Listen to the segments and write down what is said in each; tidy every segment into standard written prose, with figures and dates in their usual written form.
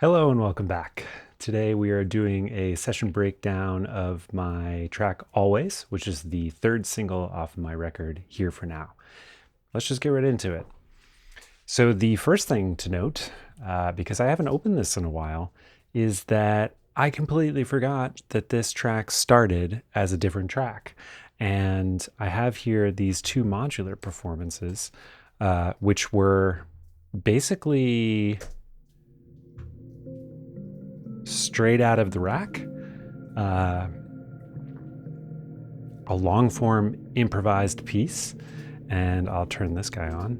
Hello and welcome back. Today we are doing a session breakdown of my track Always, which is the third single off of my record, Here for Now. Let's just get right into it. So the first thing to note, because I haven't opened this in a while, is that I completely forgot that this track started as a different track. And I have here these two modular performances, which were basically straight out of the rack, a long form improvised piece. And I'll turn this guy on,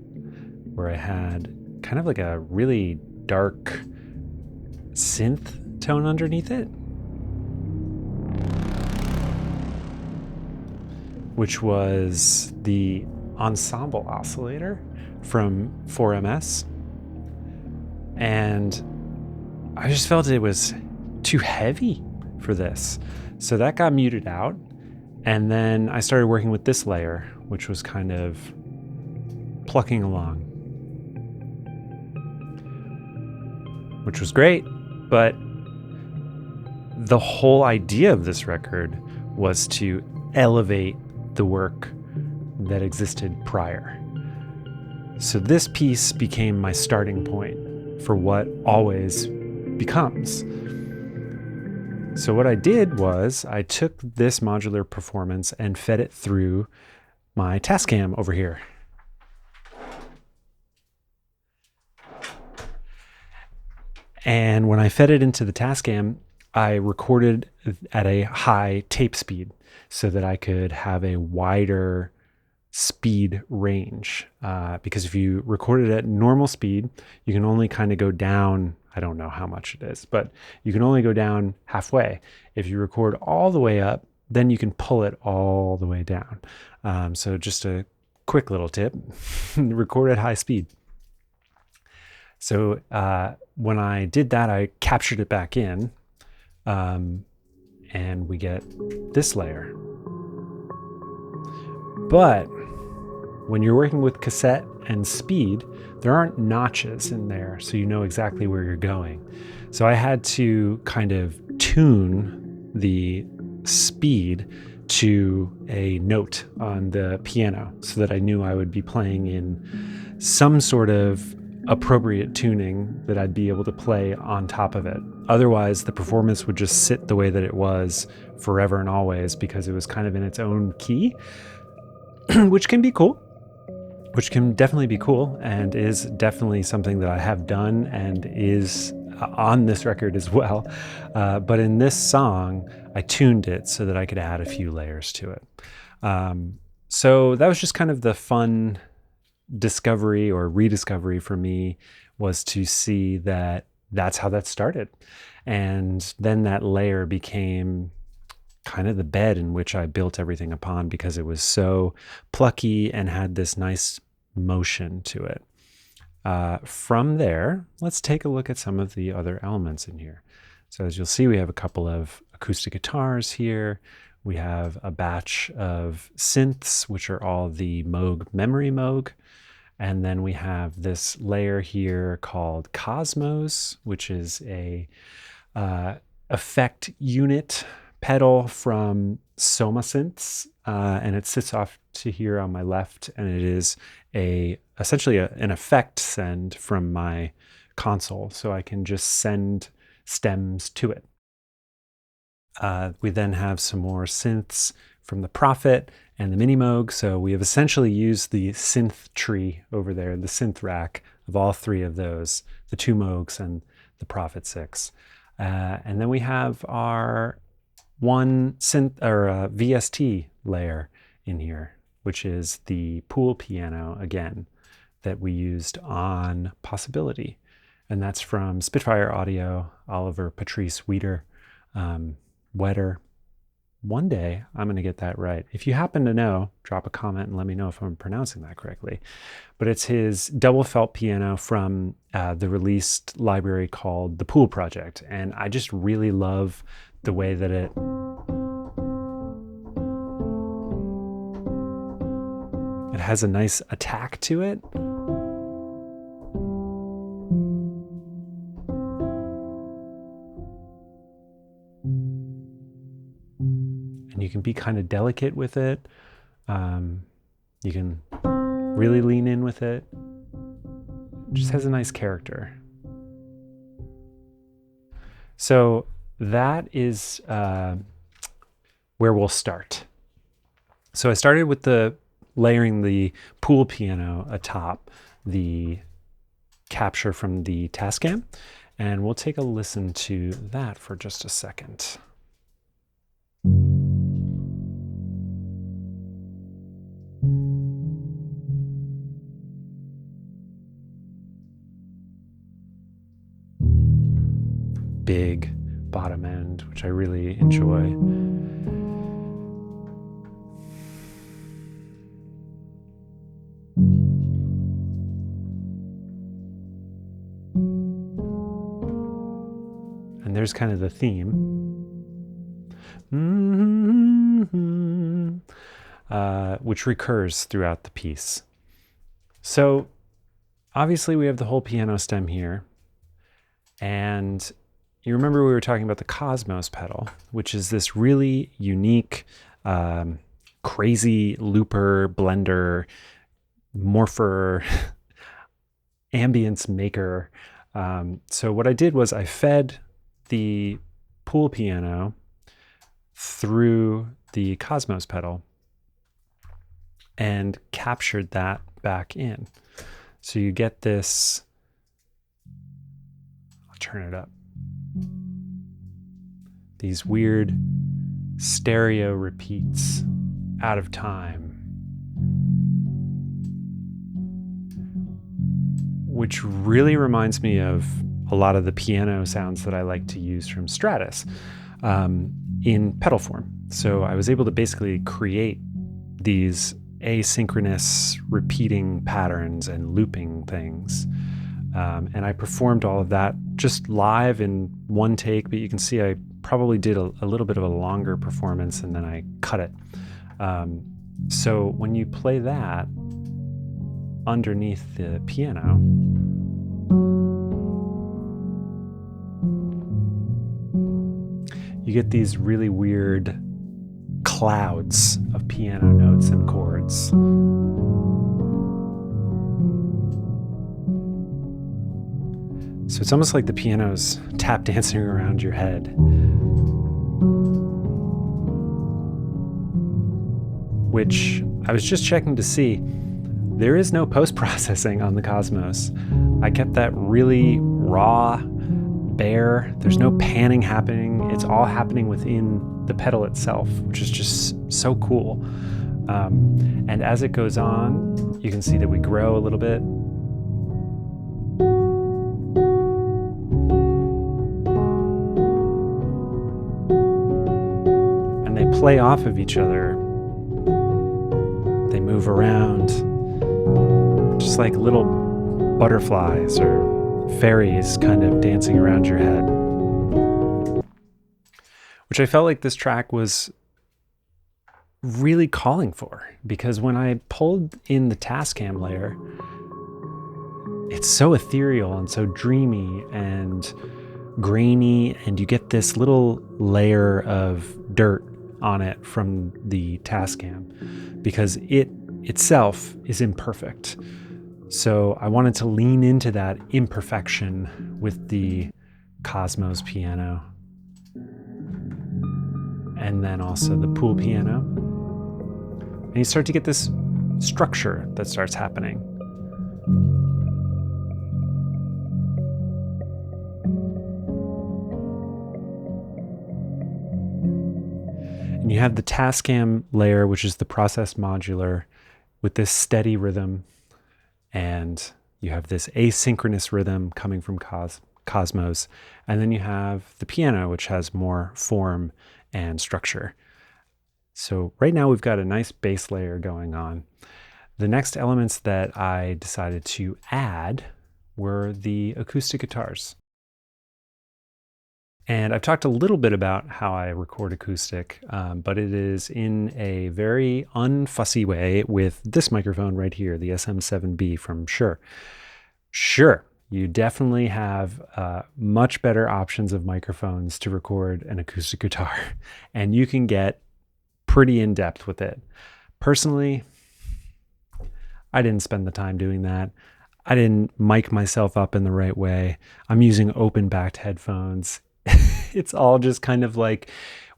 where I had kind of like a really dark synth tone underneath it, which was the ensemble oscillator from 4MS. And I just felt it was too heavy for this. So that got muted out. And then I started working with this layer, which was kind of plucking along, which was great. But the whole idea of this record was to elevate the work that existed prior. So this piece became my starting point for what Always becomes. So what I did was I took this modular performance and fed it through my Tascam over here. And when I fed it into the Tascam, I recorded at a high tape speed so that I could have a wider speed range. Because if you record it at normal speed, you can only kind of go down, I don't know how much it is, but you can only go down halfway. If you record all the way up, then you can pull it all the way down. So just a quick little tip, record at high speed. So when I did that, I captured it back in, and we get this layer. But when you're working with cassette and speed, there aren't notches in there, so you know exactly where you're going. So I had to kind of tune the speed to a note on the piano so that I knew I would be playing in some sort of appropriate tuning that I'd be able to play on top of it. Otherwise, the performance would just sit the way that it was forever and always because it was kind of in its own key, which can be cool. Which can definitely be cool and is definitely something that I have done and is on this record as well. But in this song, I tuned it so that I could add a few layers to it. So that was just kind of the fun discovery or rediscovery for me, was to see that that's how that started. And then that layer became kind of the bed in which I built everything upon because it was so plucky and had this nice motion to it. From there, let's take a look at some of the other elements in here. So as you'll see, we have a couple of acoustic guitars here. We have a batch of synths, which are all the Moog memory Moog. And then we have this layer here called Cosmos, which is a effect unit pedal from Soma Synths, and it sits off to here on my left, and it is essentially an effect send from my console, so I can just send stems to it. We then have some more synths from the Prophet and the Mini Moog, so we have essentially used the synth tree over there, the synth rack of all three of those, the two Moogs and the Prophet 6. And then we have our one synth or VST layer in here, which is the pool piano again that we used on Possibility. And that's from Spitfire Audio, Oliver Patrice Weeder, Wetter. One day I'm going to get that right. If you happen to know, drop a comment and let me know if I'm pronouncing that correctly. But it's his double felt piano from the released library called The Pool Project. And I just really love the way that it has a nice attack to it. and you can be kind of delicate with it. You can really lean in with it. It just has a nice character. So that is where we'll start. So I started with layering the pool piano atop the capture from the Tascam, and we'll take a listen to that for just a second. Big bottom end, which I really enjoy. And there's kind of the theme, which recurs throughout the piece. So obviously we have the whole piano stem here, and you remember we were talking about the Cosmos pedal, which is this really unique, crazy looper, blender, morpher, ambience maker. So what I did was I fed the pool piano through the Cosmos pedal and captured that back in. So you get this, I'll turn it up, these weird stereo repeats out of time, which really reminds me of a lot of the piano sounds that I like to use from Stratus in pedal form. So I was able to basically create these asynchronous repeating patterns and looping things. And I performed all of that just live in one take, but you can see I probably did a little bit of a longer performance and then I cut it. So when you play that underneath the piano, you get these really weird clouds of piano notes and chords. So it's almost like the piano's tap dancing around your head. Which I was just checking to see, there is no post-processing on the Cosmos. I kept that really raw, bare. There's no panning happening. It's all happening within the pedal itself, which is just so cool. And as it goes on, you can see that we grow a little bit. And they play off of each other. They move around just like little butterflies or fairies kind of dancing around your head. Which I felt like this track was really calling for, because when I pulled in the Tascam layer, it's so ethereal and so dreamy and grainy, and you get this little layer of dirt on it from the Tascam because it itself is imperfect. So I wanted to lean into that imperfection with the Cosmos piano, and then also the pool piano. And you start to get this structure that starts happening. And you have the Tascam layer, which is the process modular, with this steady rhythm. And you have this asynchronous rhythm coming from Cosmos. And then you have the piano, which has more form and structure. So right now we've got a nice bass layer going on. The next elements that I decided to add were the acoustic guitars. And I've talked a little bit about how I record acoustic, but it is in a very unfussy way with this microphone right here, the SM7B from Shure. Sure, you definitely have much better options of microphones to record an acoustic guitar, and you can get pretty in depth with it. Personally, I didn't spend the time doing that. I didn't mic myself up in the right way. I'm using open backed headphones. It's all just kind of like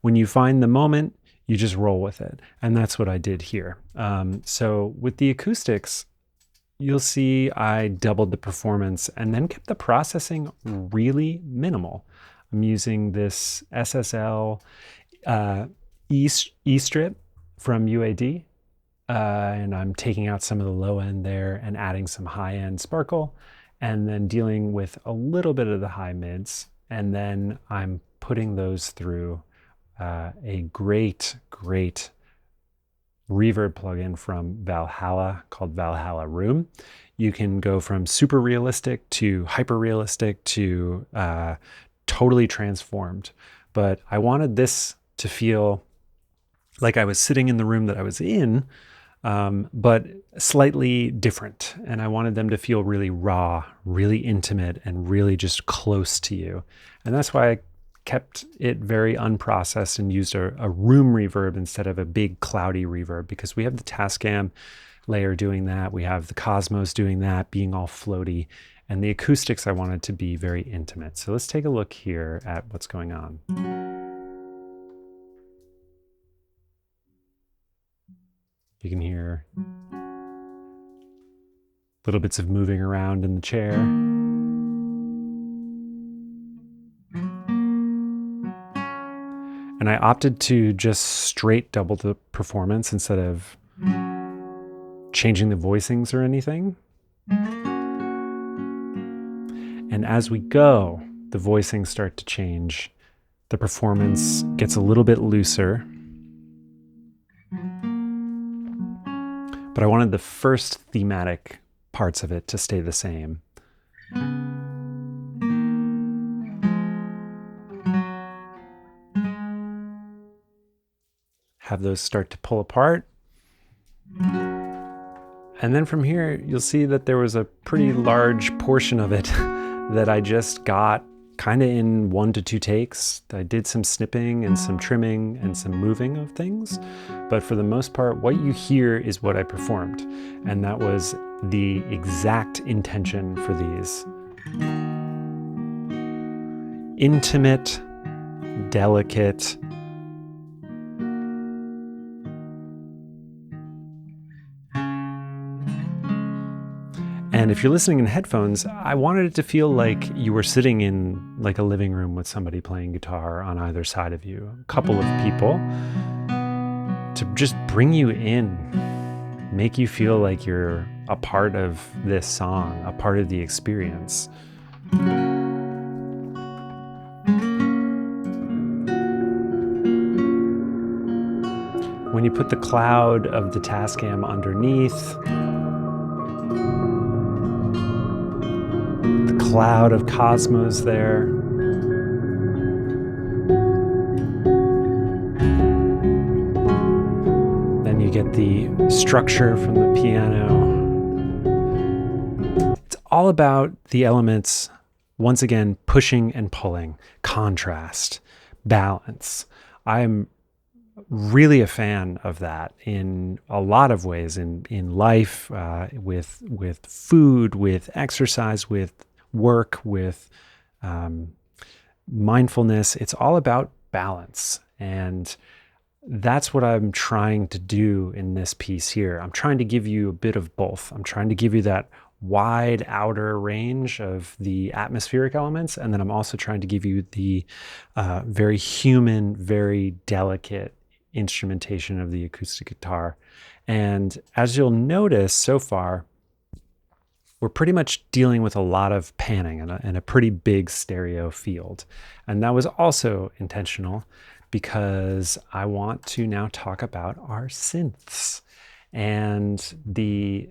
when you find the moment, you just roll with it. And that's what I did here. So with the acoustics, you'll see I doubled the performance and then kept the processing really minimal. I'm using this SSL E-strip from UAD, and I'm taking out some of the low end there and adding some high end sparkle, and then dealing with a little bit of the high mids. And then I'm putting those through a great reverb plugin from Valhalla called Valhalla Room. You can go from super realistic to hyper realistic to totally transformed. But I wanted this to feel like I was sitting in the room that I was in, but slightly different. And I wanted them to feel really raw, really intimate, and really just close to you. And that's why I kept it very unprocessed and used a room reverb instead of a big cloudy reverb, because we have the Tascam layer doing that. We have the Cosmos doing that, being all floaty. And the acoustics I wanted to be very intimate. So let's take a look here at what's going on. You can hear little bits of moving around in the chair. And I opted to just straight double the performance instead of changing the voicings or anything. And as we go, the voicings start to change. The performance gets a little bit looser. But I wanted the first thematic parts of it to stay the same. Have those start to pull apart. And then from here, you'll see that there was a pretty large portion of it that I just got kind of in 1 to 2 takes. I did some snipping and some trimming and some moving of things. But for the most part, what you hear is what I performed. And that was the exact intention for these. Intimate, delicate, and if you're listening in headphones, I wanted it to feel like you were sitting in like a living room with somebody playing guitar on either side of you, a couple of people, to just bring you in, make you feel like you're a part of this song, a part of the experience. When you put the cloud of the Tascam underneath, cloud of Cosmos there. Then you get the structure from the piano. It's all about the elements, once again, pushing and pulling, contrast, balance. I'm really a fan of that in a lot of ways, in life, with food, with exercise, with work, with mindfulness. It's all about balance. And that's what I'm trying to do in this piece here. I'm trying to give you a bit of both. I'm trying to give you that wide outer range of the atmospheric elements. And then I'm also trying to give you the very human, very delicate instrumentation of the acoustic guitar. And as you'll notice so far, we're pretty much dealing with a lot of panning and a pretty big stereo field. And that was also intentional because I want to now talk about our synths. And the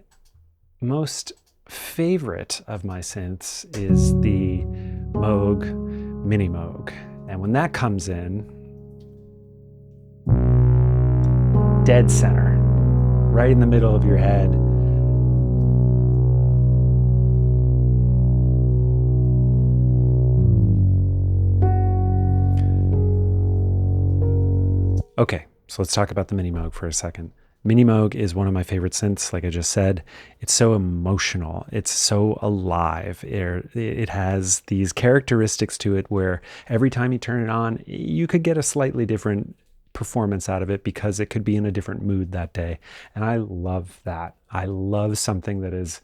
most favorite of my synths is the Moog Mini Moog. And when that comes in, dead center, right in the middle of your head, okay, So let's talk about the Mini Moog for a second. Mini Moog is one of my favorite synths, like I just said. It's so emotional. It's so alive. It has these characteristics to it where every time you turn it on, you could get a slightly different performance out of it because it could be in a different mood that day. And I love that. I love something that is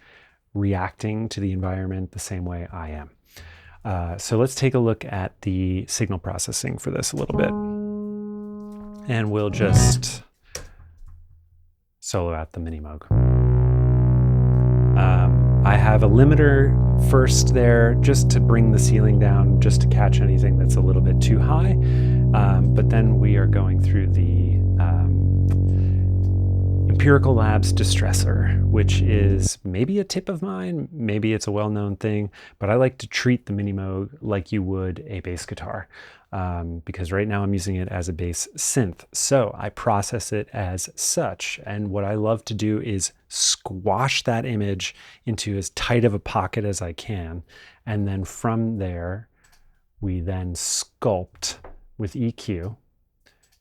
reacting to the environment the same way I am. So let's take a look at the signal processing for this a little bit. And we'll just solo out the Mini Moog. I have a limiter first there just to bring the ceiling down, just to catch anything that's a little bit too high. But then we are going through the Empirical Labs Distressor, which is maybe a tip of mine, maybe it's a well-known thing, but I like to treat the Mini Moog like you would a bass guitar. Because right now I'm using it as a bass synth. So I process it as such. And what I love to do is squash that image into as tight of a pocket as I can. And then from there, we then sculpt with EQ.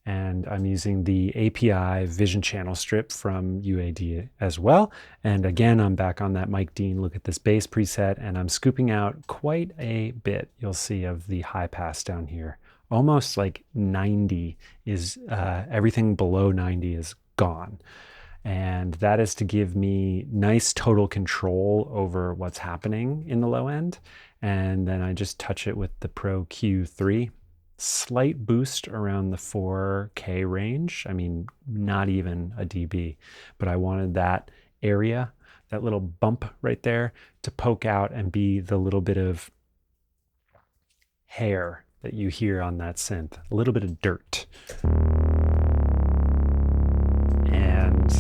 And I'm using the API Vision Channel Strip from UAD as well. And again, I'm back on that Mike Dean look at this bass preset, and I'm scooping out quite a bit, you'll see, of the high pass down here. Almost like 90 is, everything below 90 is gone. And that is to give me nice total control over what's happening in the low end. And then I just touch it with the Pro Q3. Slight boost around the 4K range. I mean, not even a dB, but I wanted that area, that little bump right there, to poke out and be the little bit of hair that you hear on that synth, a little bit of dirt. And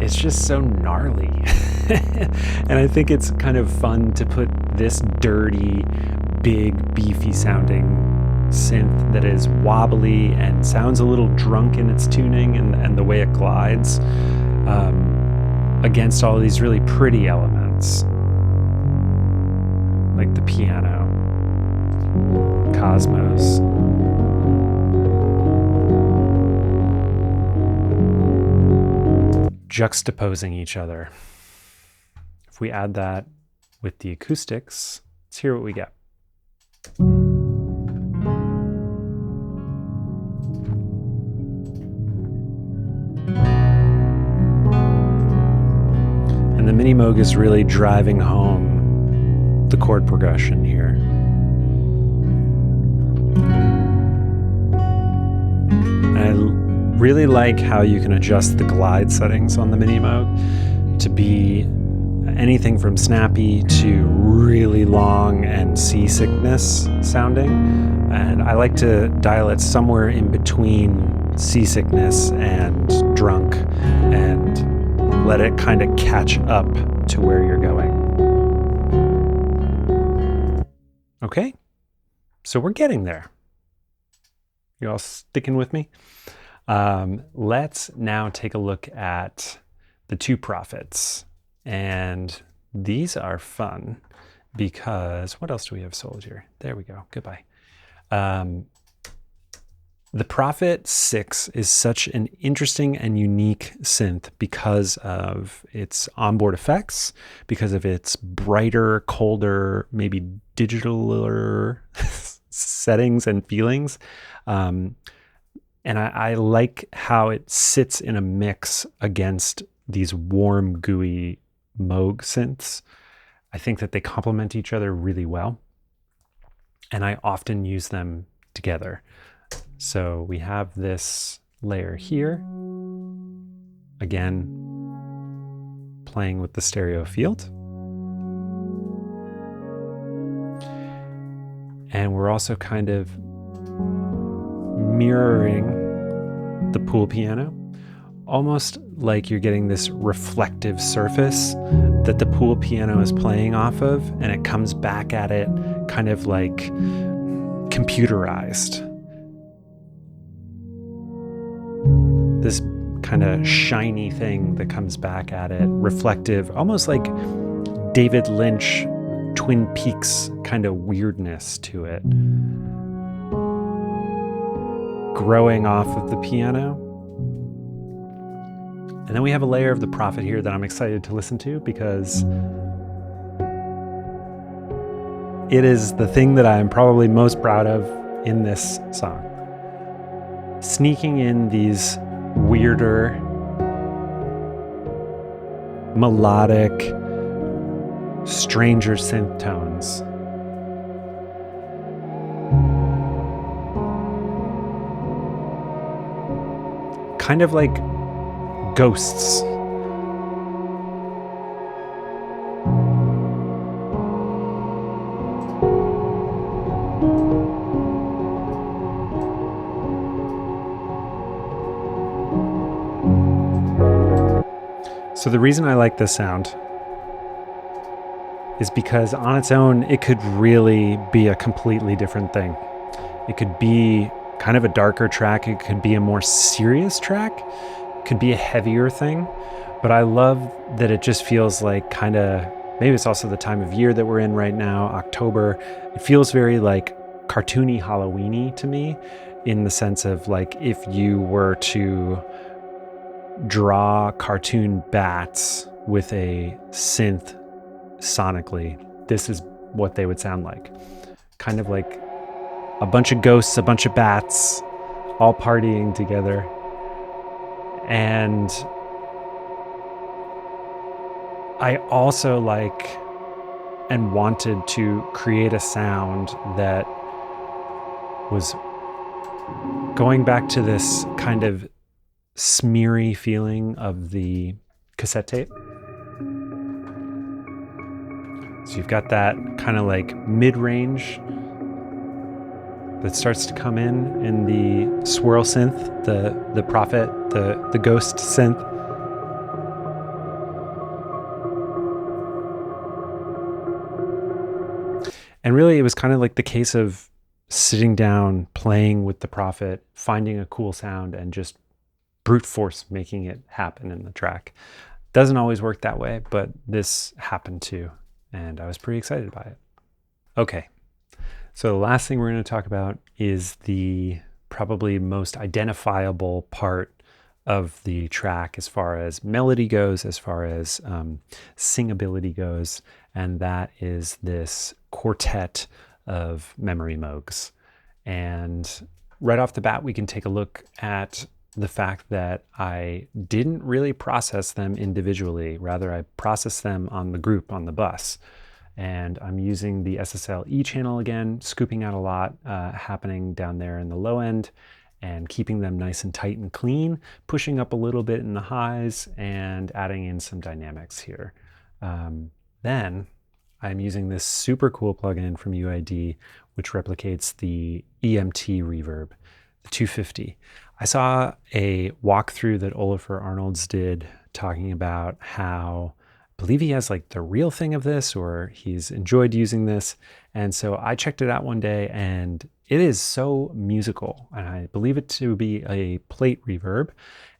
it's just so gnarly. And I think it's kind of fun to put this dirty, big, beefy sounding synth that is wobbly and sounds a little drunk in its tuning and the way it glides against all these really pretty elements like the piano, Cosmos, juxtaposing each other. If we add that with the acoustics, let's hear what we get. And the Mini Moog is really driving home the chord progression here. And I really like how you can adjust the glide settings on the Mini Moog to be anything from snappy to really long and seasickness sounding. And I like to dial it somewhere in between seasickness and drunk and let it kind of catch up to where you're going. Okay, so we're getting there. You all sticking with me? Let's now take a look at the two Prophets. And these are fun because, what else do we have sold here? There we go, goodbye. The Prophet 6 is such an interesting and unique synth because of its onboard effects, because of its brighter, colder, maybe digitaler settings and feelings. And I like how it sits in a mix against these warm, gooey Moog synths. I think that they complement each other really well. And I often use them together. So we have this layer here, again, playing with the stereo field. And we're also kind of mirroring the pool piano, almost like you're getting this reflective surface that the pool piano is playing off of, and it comes back at it kind of like computerized. This kind of shiny thing that comes back at it, reflective, almost like David Lynch, Twin Peaks kind of weirdness to it. Growing off of the piano. And then we have a layer of the Prophet here that I'm excited to listen to because it is the thing that I am probably most proud of in this song. Sneaking in these weirder, melodic, stranger synth tones. Kind of like ghosts. So the reason I like this sound is because on its own, it could really be a completely different thing. It could be kind of a darker track. It could be a more serious track. It could be a heavier thing. But I love that it just feels like kind of, maybe it's also the time of year that we're in right now, October. It feels very like cartoony Halloweeny to me, in the sense of like if you were to draw cartoon bats with a synth sonically, this is what they would sound like. Kind of like a bunch of ghosts, a bunch of bats, all partying together. And I also like and wanted to create a sound that was going back to this kind of smeary feeling of the cassette tape. So you've got that kind of like mid-range that starts to come in the swirl synth, the Prophet, the Ghost synth. And really it was kind of like the case of sitting down, playing with the Prophet, finding a cool sound and just brute force making it happen in the track. Doesn't always work that way, but this happened too, and I was pretty excited by it. Okay, so the last thing we're going to talk about is the probably most identifiable part of the track as far as melody goes, as far as singability goes, and that is this quartet of memory Moogs. And right off the bat, we can take a look at the fact that I didn't really process them individually. Rather, I processed them on the group on the bus. And I'm using the SSL E channel again, scooping out a lot happening down there in the low end and keeping them nice and tight and clean, pushing up a little bit in the highs and adding in some dynamics here. Then I'm using this super cool plugin from UID, which replicates the EMT reverb, the 250. I saw a walkthrough that Olafur Arnolds did talking about how, I believe he has like the real thing of this, or he's enjoyed using this. And so I checked it out one day and it is so musical. And I believe it to be a plate reverb.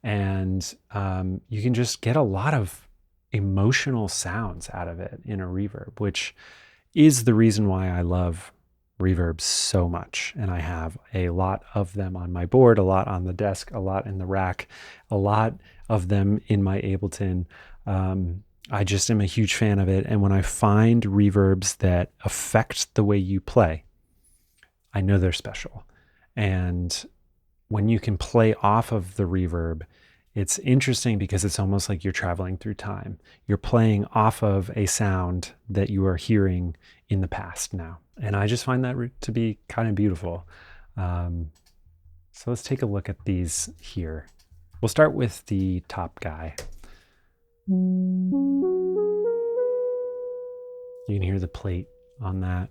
And you can just get a lot of emotional sounds out of it in a reverb, which is the reason why I love reverbs so much. And I have a lot of them on my board, a lot on the desk, a lot in the rack, a lot of them in my Ableton. I just am a huge fan of it. And when I find reverbs that affect the way you play, I know they're special. And when you can play off of the reverb, it's interesting because it's almost like you're traveling through time. You're playing off of a sound that you are hearing in the past now. And I just find that to be kind of beautiful. So let's take a look at these here. We'll start with the top guy. You can hear the plate on that.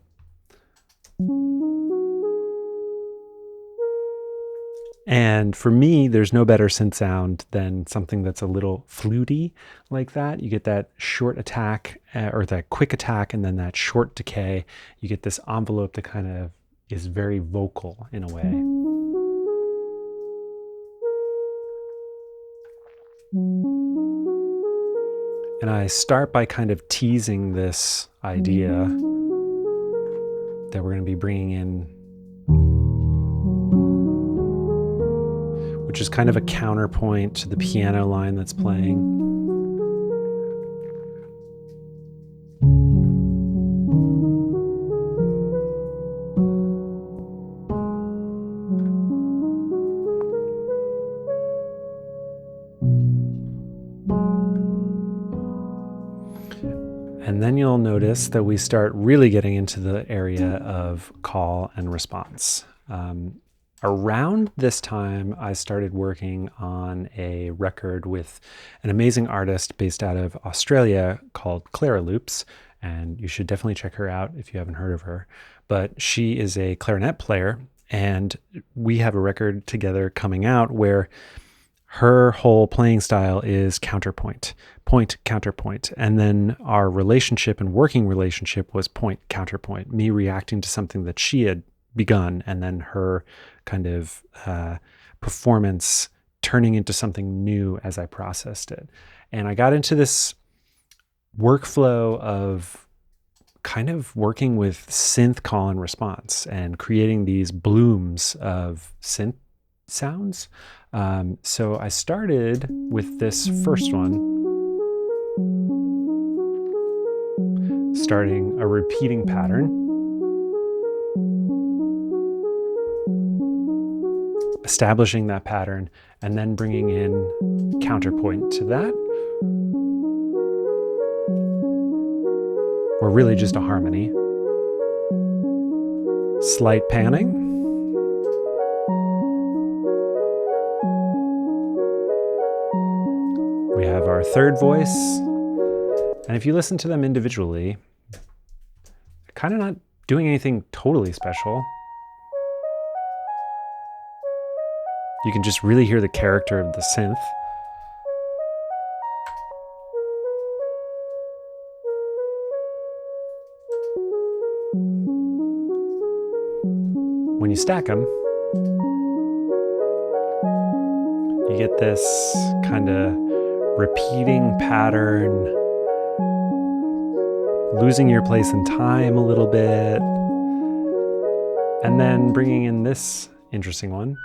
And for me, there's no better synth sound than something that's a little fluty like that. You get that short attack or that quick attack and then that short decay. You get this envelope that kind of is very vocal in a way. And I start by kind of teasing this idea that we're going to be bringing in, which is kind of a counterpoint to the piano line that's playing. And then you'll notice that we start really getting into the area of call and response. Around this time, I started working on a record with an amazing artist based out of Australia called Clara Loops, and you should definitely check her out if you haven't heard of her. But she is a clarinet player, and we have a record together coming out where her whole playing style is counterpoint, point, counterpoint. And then our relationship and working relationship was point, counterpoint, me reacting to something that she had begun, and then her kind of performance turning into something new as I processed it. And I got into this workflow of kind of working with synth call and response and creating these blooms of synth sounds. So I started with this first one, starting a repeating pattern, establishing that pattern, and then bringing in counterpoint to that, or really just a harmony, slight panning, we have our third voice, and if you listen to them individually, kind of not doing anything totally special. You can just really hear the character of the synth. When you stack them, you get this kind of repeating pattern, losing your place in time a little bit, and then bringing in this interesting one,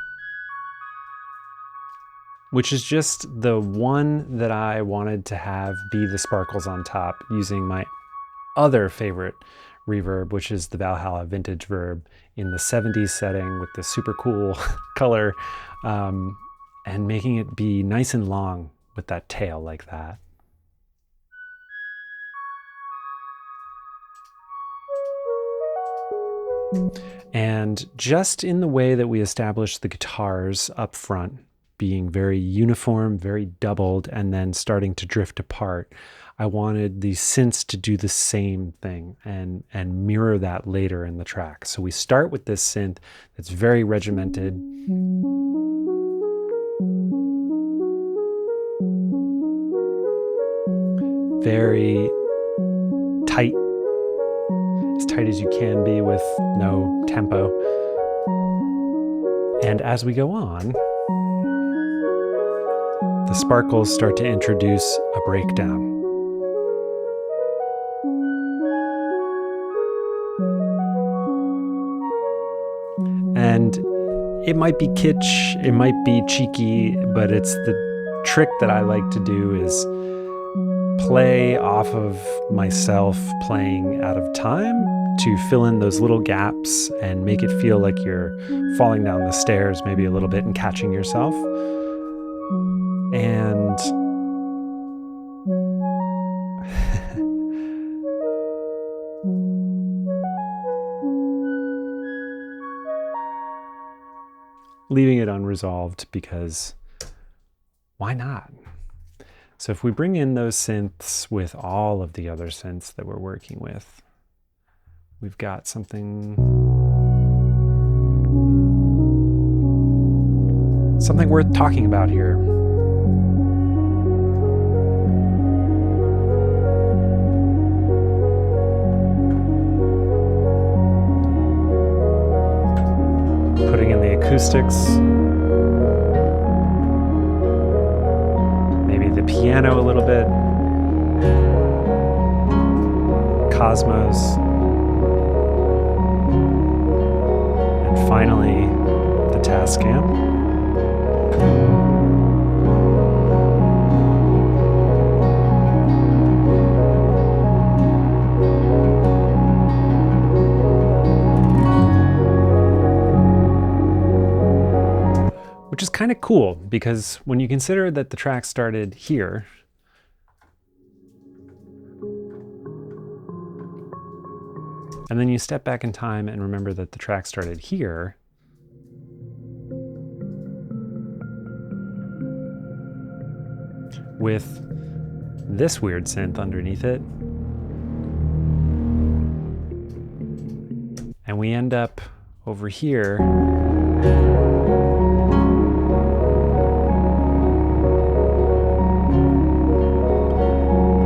which is just the one that I wanted to have be the sparkles on top, using my other favorite reverb, which is the Valhalla Vintage Verb in the 70s setting with the super cool color, and making it be nice and long with that tail like that. And just in the way that we established the guitars up front, being very uniform, very doubled, and then starting to drift apart, I wanted the synths to do the same thing and mirror that later in the track. So we start with this synth that's very regimented, very tight, as tight as you can be with no tempo. And as we go on, the sparkles start to introduce a breakdown. And it might be kitsch, it might be cheeky, but it's the trick that I like to do is play off of myself playing out of time to fill in those little gaps and make it feel like you're falling down the stairs maybe a little bit and catching yourself. And leaving it unresolved because why not? So if we bring in those synths with all of the other synths that we're working with, we've got something worth talking about here. Putting in the acoustics, maybe the piano a little bit, Cosmos, and finally the Tascam. is kind of cool because when you consider that the track started here, and then you step back in time and remember that the track started here, with this weird synth underneath it, and we end up over here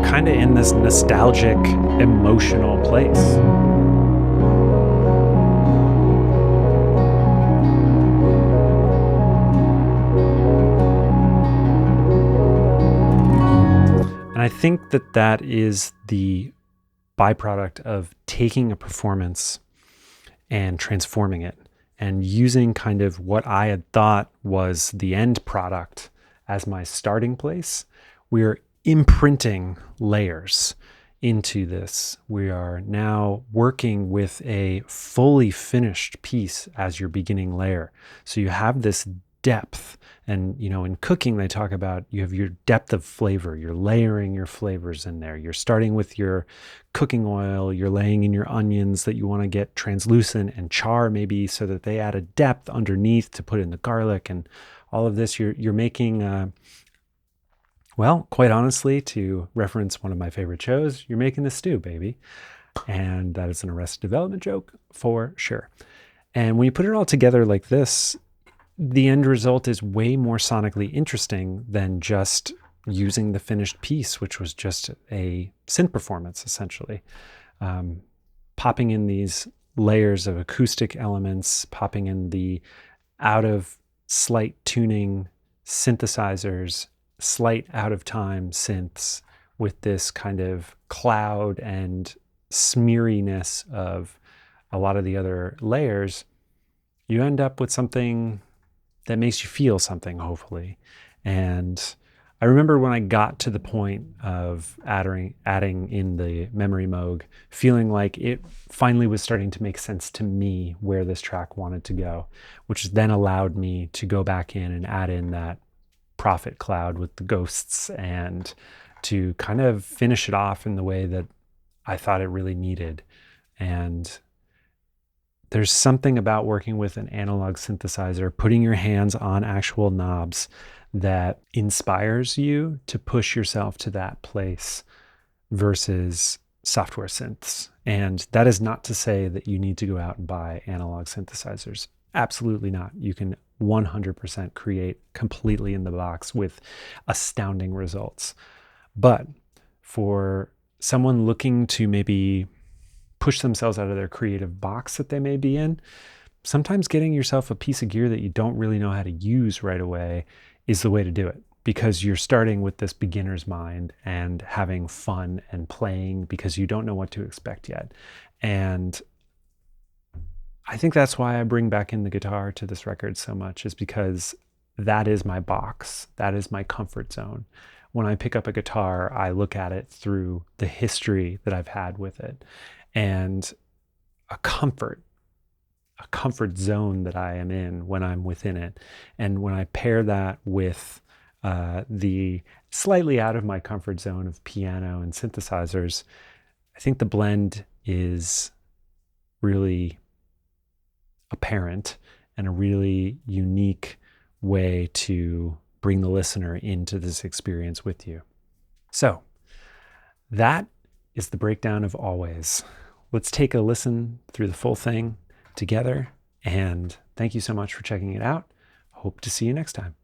kind of in this nostalgic, emotional place. And I think that that is the byproduct of taking a performance and transforming it and using kind of what I had thought was the end product as my starting place. We're imprinting layers into this. We are now working with a fully finished piece as your beginning layer. So you have this depth. And, you know, in cooking, they talk about you have your depth of flavor. You're layering your flavors in there. You're starting with your cooking oil. You're laying in your onions that you want to get translucent and char maybe so that they add a depth underneath to put in the garlic and all of this. You're making, well, quite honestly, to reference one of my favorite shows, you're making the stew, baby. And that is an Arrested Development joke for sure. And when you put it all together like this, the end result is way more sonically interesting than just using the finished piece, which was just a synth performance, essentially. Popping in these layers of acoustic elements, popping in the out of slight tuning synthesizers, slight out of time synths with this kind of cloud and smeariness of a lot of the other layers, you end up with something that makes you feel something, hopefully. And I remember when I got to the point of adding in the memory Moog, feeling like it finally was starting to make sense to me where this track wanted to go, which then allowed me to go back in and add in that prophet cloud with the ghosts and to kind of finish it off in the way that I thought it really needed. And there's something about working with an analog synthesizer, putting your hands on actual knobs, that inspires you to push yourself to that place versus software synths. And that is not to say that you need to go out and buy analog synthesizers. Absolutely not. You can 100% create completely in the box with astounding results. But for someone looking to maybe push themselves out of their creative box that they may be in, sometimes getting yourself a piece of gear that you don't really know how to use right away is the way to do it, because you're starting with this beginner's mind and having fun and playing because you don't know what to expect yet. And I think that's why I bring back in the guitar to this record so much, is because that is my box. That is my comfort zone. When I pick up a guitar, I look at it through the history that I've had with it and a comfort zone that I am in when I'm within it. And when I pair that with the slightly out of my comfort zone of piano and synthesizers, I think the blend is really apparent and a really unique way to bring the listener into this experience with you. So that is the breakdown of Always. Let's take a listen through the full thing together. And thank you so much for checking it out. Hope to see you next time.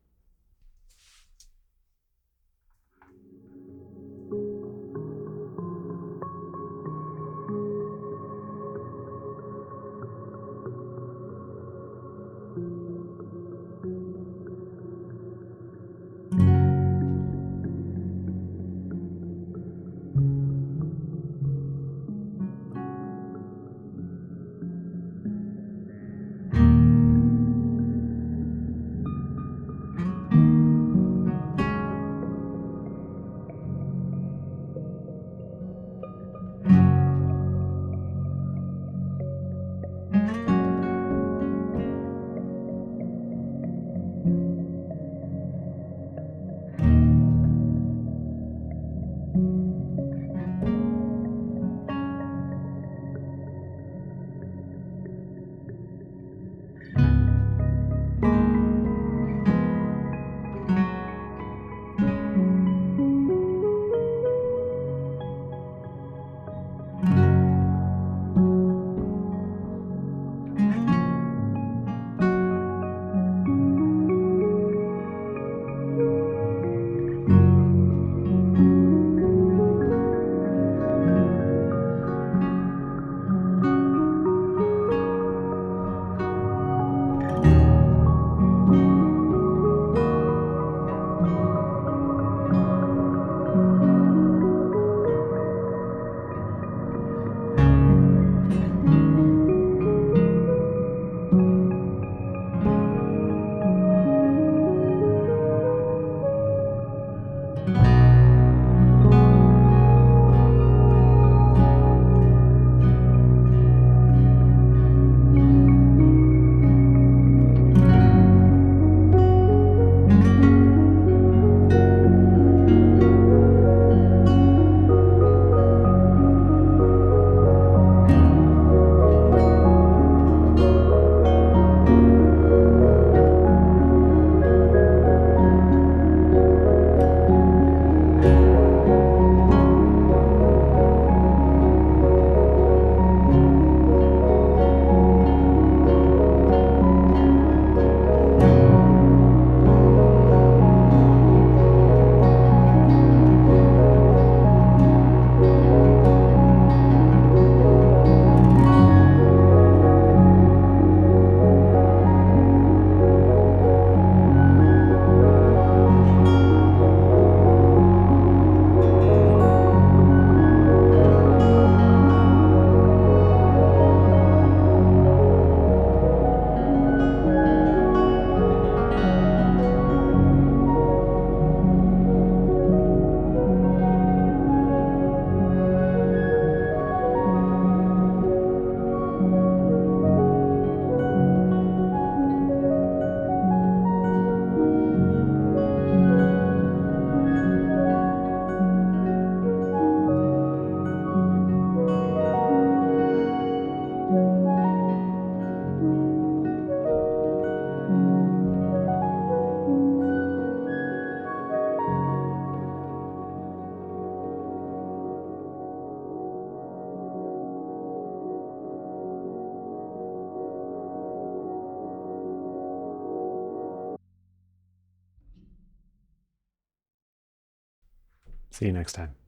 See you next time.